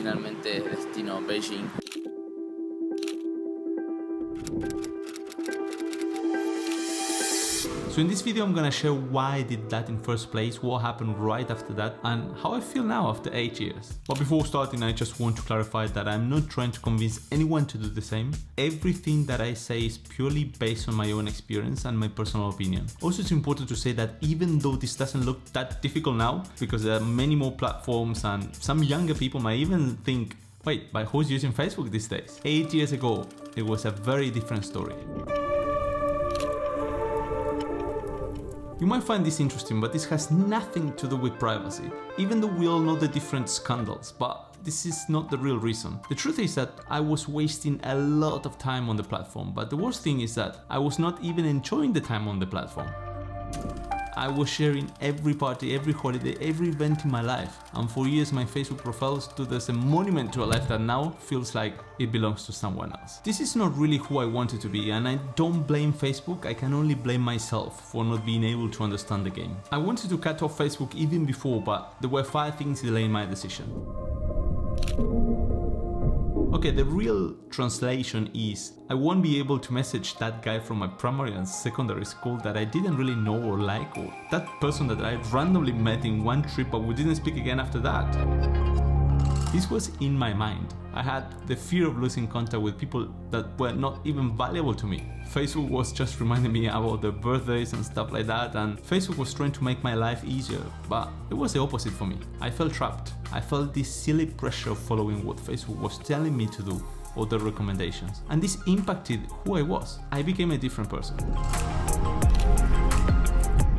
finalmente destino Beijing. So in this video I'm gonna share why I did that in first place, what happened right after that, and how I feel now after 8 years. But before starting, I just want to clarify that I'm not trying to convince anyone to do the same. Everything that I say is purely based on my own experience and my personal opinion. Also, it's important to say that even though this doesn't look that difficult now, because there are many more platforms and some younger people might even think, wait, but who's using Facebook these days? 8 years ago, it was a very different story. You might find this interesting, but this has nothing to do with privacy, even though we all know the different scandals, but this is not the real reason. The truth is that I was wasting a lot of time on the platform, but the worst thing is that I was not even enjoying the time on the platform. I was sharing every party, every holiday, every event in my life, and for years my Facebook profile stood as a monument to a life that now feels like it belongs to someone else. This is not really who I wanted to be, and I don't blame Facebook, I can only blame myself for not being able to understand the game. I wanted to cut off Facebook even before, but there were 5 things delaying my decision. Okay, the real translation is I won't be able to message that guy from my primary and secondary school that I didn't really know or like, or that person that I randomly met in one trip but we didn't speak again after that. This was in my mind. I had the fear of losing contact with people that were not even valuable to me. Facebook was just reminding me about their birthdays and stuff like that, and Facebook was trying to make my life easier, but it was the opposite for me. I felt trapped. I felt this silly pressure of following what Facebook was telling me to do, or the recommendations, and this impacted who I was. I became a different person.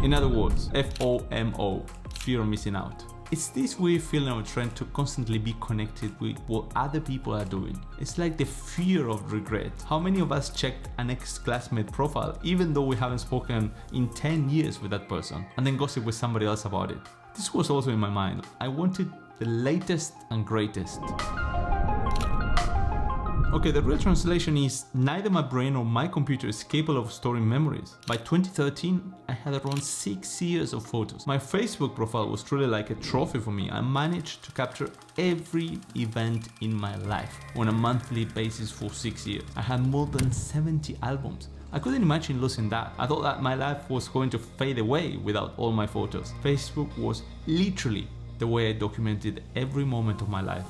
In other words, FOMO, fear of missing out. It's this weird feeling of trying to constantly be connected with what other people are doing. It's like the fear of regret. How many of us checked an ex-classmate profile even though we haven't spoken in 10 years with that person, and then gossip with somebody else about it? This was also in my mind. I wanted the latest and greatest. Okay, the real translation is neither my brain or my computer is capable of storing memories. By 2013, I had around 6 years of photos. My Facebook profile was truly like a trophy for me. I managed to capture every event in my life on a monthly basis for 6 years. I had more than 70 albums. I couldn't imagine losing that. I thought that my life was going to fade away without all my photos. Facebook was literally the way I documented every moment of my life.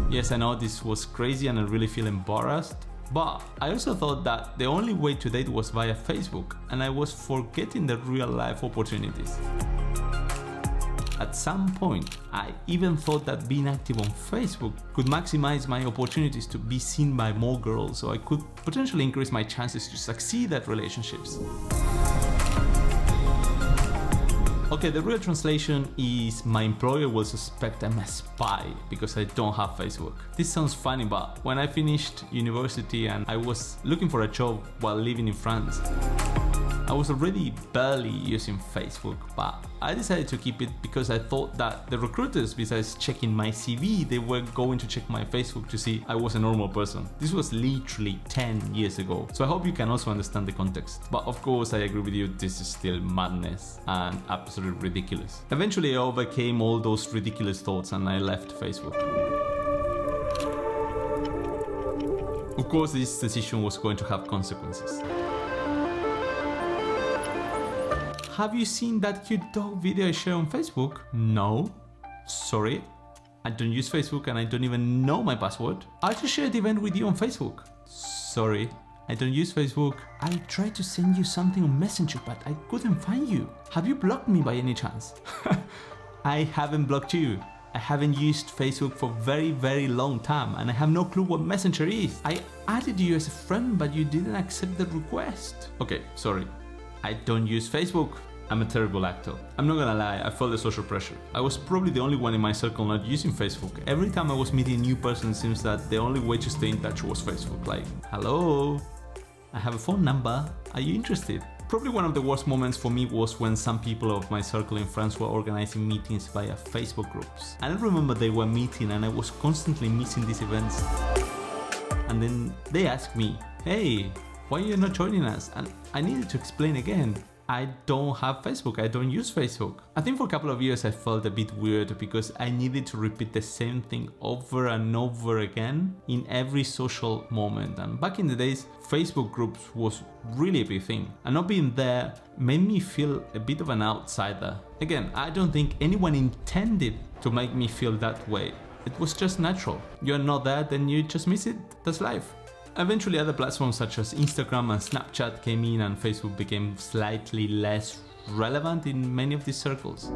Yes, I know this was crazy and I really feel embarrassed, but I also thought that the only way to date was via Facebook, and I was forgetting the real life opportunities. At some point, I even thought that being active on Facebook could maximize my opportunities to be seen by more girls, so I could potentially increase my chances to succeed at relationships. Okay, the real translation is my employer will suspect I'm a spy because I don't have Facebook. This sounds funny, but when I finished university and I was looking for a job while living in France, I was already barely using Facebook, but I decided to keep it because I thought that the recruiters, besides checking my CV, they were going to check my Facebook to see I was a normal person. This was literally 10 years ago, so I hope you can also understand the context. But of course, I agree with you, this is still madness and absolutely ridiculous. Eventually, I overcame all those ridiculous thoughts and I left Facebook. Of course, this decision was going to have consequences. Have you seen that cute dog video I shared on Facebook? No. Sorry. I don't use Facebook and I don't even know my password. I just shared the event with you on Facebook. Sorry. I don't use Facebook. I tried to send you something on Messenger, but I couldn't find you. Have you blocked me by any chance? I haven't blocked you. I haven't used Facebook for a very long time and I have no clue what Messenger is. I added you as a friend, but you didn't accept the request. Okay, sorry. I don't use Facebook. I'm a terrible actor. I'm not gonna lie, I felt the social pressure. I was probably the only one in my circle not using Facebook. Every time I was meeting a new person, it seems that the only way to stay in touch was Facebook. Like, hello, I have a phone number, are you interested? Probably one of the worst moments for me was when some people of my circle in France were organizing meetings via Facebook groups. And I remember they were meeting and I was constantly missing these events. And then they asked me, hey, why are you not joining us? And I needed to explain again. I don't have Facebook, I don't use Facebook. I think for a couple of years I felt a bit weird because I needed to repeat the same thing over and over again in every social moment. And back in the days, Facebook groups was really a big thing. And not being there made me feel a bit of an outsider. Again, I don't think anyone intended to make me feel that way. It was just natural. You're not there, then you just miss it. That's life. Eventually other platforms such as Instagram and Snapchat came in and Facebook became slightly less relevant in many of these circles.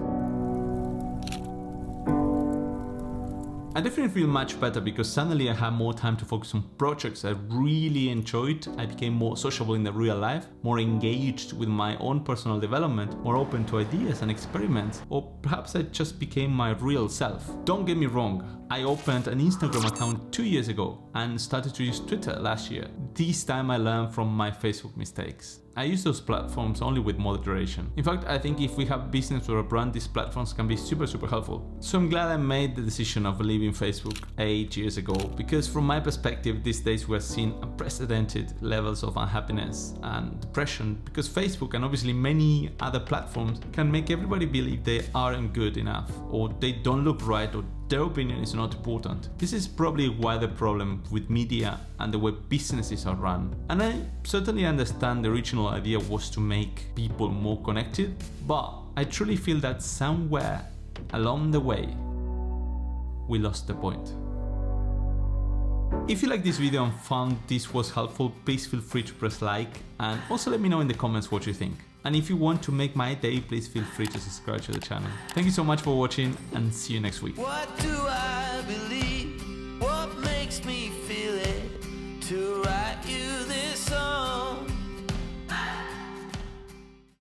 I definitely feel much better because suddenly I had more time to focus on projects I really enjoyed. I became more sociable in the real life, more engaged with my own personal development, more open to ideas and experiments, or perhaps I just became my real self. Don't get me wrong, I opened an Instagram account 2 years ago and started to use Twitter last year. This time I learned from my Facebook mistakes. I use those platforms only with moderation. In fact, I think if we have business or a brand, these platforms can be super helpful. So I'm glad I made the decision of leaving Facebook 8 years ago, because from my perspective, these days we're seeing unprecedented levels of unhappiness and depression because Facebook and obviously many other platforms can make everybody believe they aren't good enough or they don't look right or their opinion is not important. This is probably why the problem with media and the way businesses are run. And I certainly understand the original idea was to make people more connected, but I truly feel that somewhere along the way, we lost the point. If you like this video and found this was helpful, please feel free to press like and also let me know in the comments what you think. And if you want to make my day, please feel free to subscribe to the channel. Thank you so much for watching and see you next week. What do I believe?